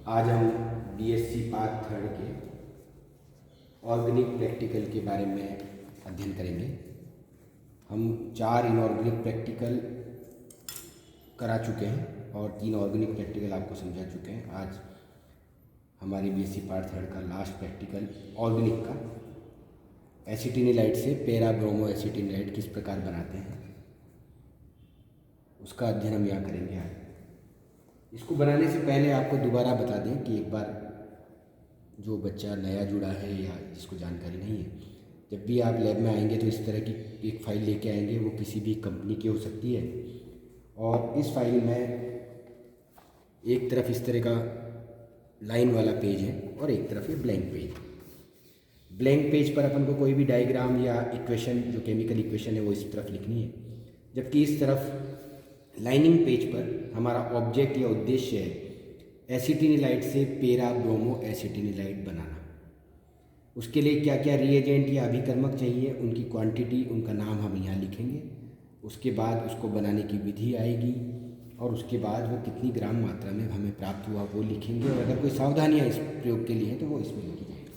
आज हम BSc part third के ऑर्गेनिक प्रैक्टिकल के बारे में अध्ययन करेंगे। हम 4 इनऑर्गेनिक प्रैक्टिकल करा चुके हैं और 3 ऑर्गेनिक प्रैक्टिकल आपको समझा चुके हैं। आज हमारे बीएससी पार्ट थर्ड का लास्ट प्रैक्टिकल ऑर्गेनिक का एसिटिनिलाइट से पैरा ब्रोमो एसिटिनिलाइट किस प्रकार बनाते हैं उसका अध्ययन हम यहाँ करेंगे। आज इसको बनाने से पहले आपको दोबारा बता दें कि एक बार जो बच्चा नया जुड़ा है या जिसको जानकारी नहीं है, जब भी आप लैब में आएंगे तो इस तरह की एक फ़ाइल लेके आएंगे। वो किसी भी कंपनी की हो सकती है और इस फाइल में एक तरफ इस तरह का लाइन वाला पेज है और एक तरफ ये ब्लैंक पेज। ब्लैंक पेज पर अपन को कोई भी डायग्राम या इक्वेशन, जो केमिकल इक्वेशन है, वो इस तरफ लिखनी है, जबकि इस तरफ लाइनिंग पेज पर हमारा ऑब्जेक्ट या उद्देश्य है एसिटिनिलाइट से पैरा ब्रोमो एसिटिनिलाइट बनाना। उसके लिए क्या क्या रिएजेंट या अभिकर्मक चाहिए, उनकी क्वांटिटी, उनका नाम हम यहाँ लिखेंगे। उसके बाद उसको बनाने की विधि आएगी और उसके बाद वो कितनी ग्राम मात्रा में हमें प्राप्त हुआ वो लिखेंगे। और अगर कोई सावधानियाँ इस प्रयोग के लिए हैं तो वो इसमें लिखी जाएगी।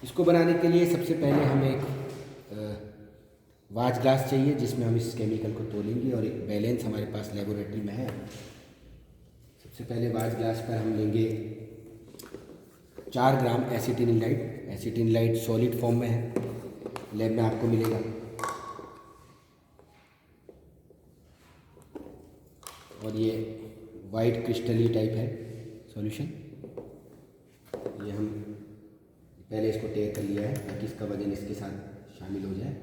इसको बनाने के लिए सबसे पहले हमें एक वाच ग्लास चाहिए जिसमें हम इस केमिकल को तोलेंगे और एक बैलेंस हमारे पास लेबोरेटरी में है। सबसे पहले वाच ग्लास पर हम लेंगे 4 ग्राम एसिटिनिलाइट। एसिटिनिलाइट सॉलिड फॉर्म में है, लैब में आपको मिलेगा। और ये वाइट क्रिस्टली टाइप है सॉल्यूशन। ये हम पहले इसको टेयर कर लिया है ताकि इसका वजन इसके साथ शामिल हो जाए।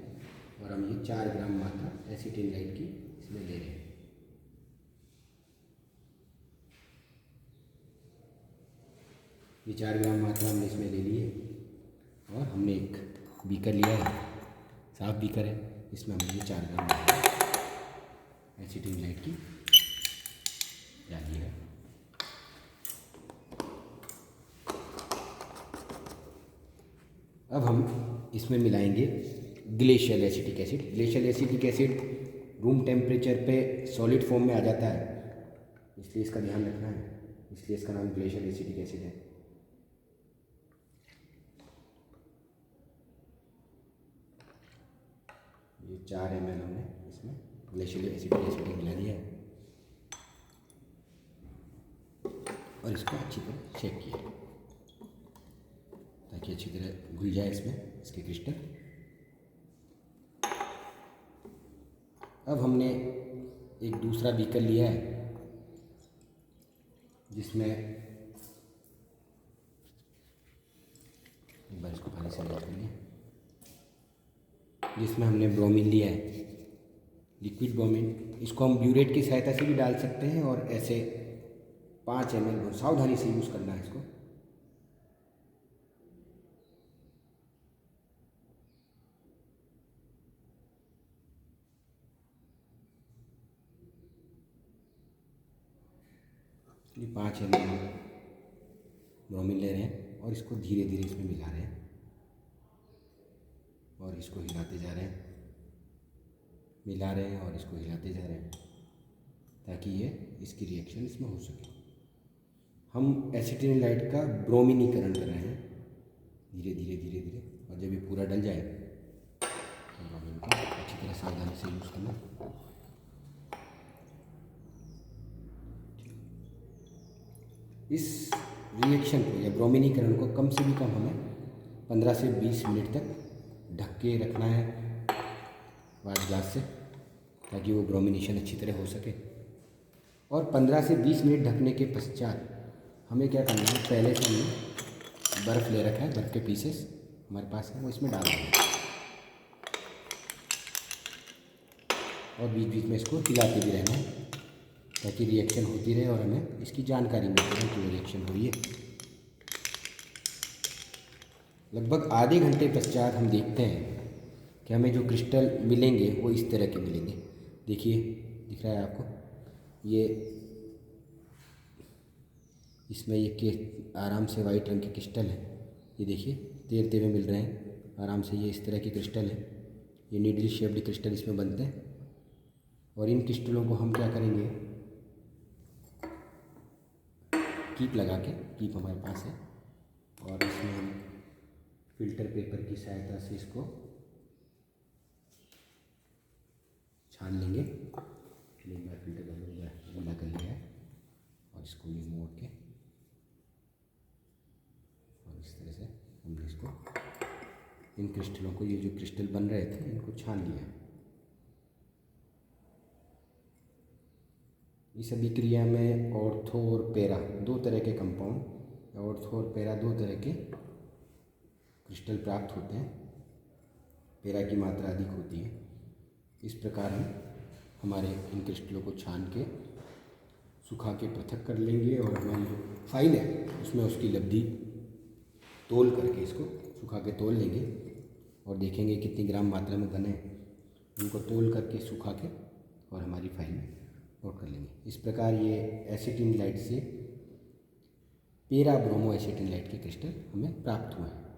और हम ये 4 ग्राम मात्रा एसिटिनिलाइट की इसमें ले रहे हैं। ये 4 ग्राम मात्रा हमने इसमें ले ली है और हमने एक बीकर लिया है, साफ बीकर है, इसमें हमने ये 4 ग्राम मात्रा एसिटिनिलाइट की डाली है। अब हम इसमें मिलाएंगे glacial acetic acid. Glacial acetic acid room temperature पे सॉलिड फॉर्म में आ जाता है, इसलिए इसका ध्यान रखना है, इसलिए इसका नाम ग्लेशियल एसिटिक एसिड है। ये 4 ml हमने इसमें ग्लेशियल एसिटिक एसिड मिला दिया है और इसको अच्छी तरह शेक किया ताकि अच्छी तरह घुल जाए इसमें इसके क्रिस्टल। अब हमने एक दूसरा बीकर लिया है जिसमें एक बार इसको पानी से मिक्स कर लिया, जिसमें हमने ब्रोमीन लिया है, लिक्विड ब्रोमीन। इसको हम ब्यूरेट की सहायता से भी डाल सकते हैं और ऐसे 5 ml सावधानी से यूज़ करना है इसको। ये 5 ml ब्रोमीन ले रहे हैं और इसको धीरे धीरे इसमें मिला रहे हैं और इसको हिलाते जा रहे हैं, मिला रहे हैं और इसको हिलाते जा रहे हैं ताकि ये इसकी रिएक्शन इसमें हो सके। हम एसिटिनिलाइट का ब्रोमीनीकरण कर रहे हैं धीरे धीरे धीरे धीरे, और जब ये पूरा डल जाए तो ब्रोमीन को अच्छी तरह सावधानी से यूज़ करना। इस रिएक्शन को या ब्रोमीनीकरण को कम से भी कम हमें 15 से 20 मिनट तक ढक के रखना है वाच ग्लास से ताकि वो ब्रोमिनेशन अच्छी तरह हो सके। और 15 से 20 मिनट ढकने के पश्चात हमें क्या करना है, पहले से हमने बर्फ़ ले रखा है, बर्फ़ के पीसेस हमारे पास है, वो इसमें डाल देंगे और बीच बीच में इसको हिलाते भी रहना है ताकि रिएक्शन होती रहे और हमें इसकी जानकारी मिलती रहे कि वो रिएक्शन हो रही है। लगभग आधे घंटे पश्चात हम देखते हैं कि हमें जो क्रिस्टल मिलेंगे वो इस तरह के मिलेंगे। देखिए, दिख रहा है आपको, ये इसमें ये के आराम से वाइट रंग के क्रिस्टल है। ये देखिए तैरते हुए मिल रहे हैं आराम से। ये इस तरह के क्रिस्टल है, ये नीडल शेप्ड क्रिस्टल इसमें बनते हैं। और इन क्रिस्टलों को हम क्या करेंगे, कीप लगा के, कीप हमारे पास है, और इसमें हम फ़िल्टर पेपर की सहायता से इसको छान लेंगे। एक बार फ़िल्टर पेपर गीला कर लिया है और इसको ये मोड़ के और इस तरह से हमने इसको, इन क्रिस्टलों को, ये जो क्रिस्टल बन रहे थे इनको छान लिया। इस अभिक्रिया में ऑर्थो और पैरा दो तरह के कंपाउंड, ऑर्थो और पैरा दो तरह के क्रिस्टल प्राप्त होते हैं। पैरा की मात्रा अधिक होती है। इस प्रकार हम हमारे इन क्रिस्टलों को छान के सुखा के पृथक कर लेंगे और हमारी जो फाइल है उसमें उसकी लब्धि तोल करके इसको सुखा के तोल लेंगे और देखेंगे कितनी ग्राम मात्रा में बने, उनको तोल करके सुखा के और हमारी फाइल में नोट कर लेंगे। इस प्रकार ये एसिटिन लाइट से पैरा ब्रोमो एसिटिन लाइट के क्रिस्टल हमें प्राप्त हुए हैं।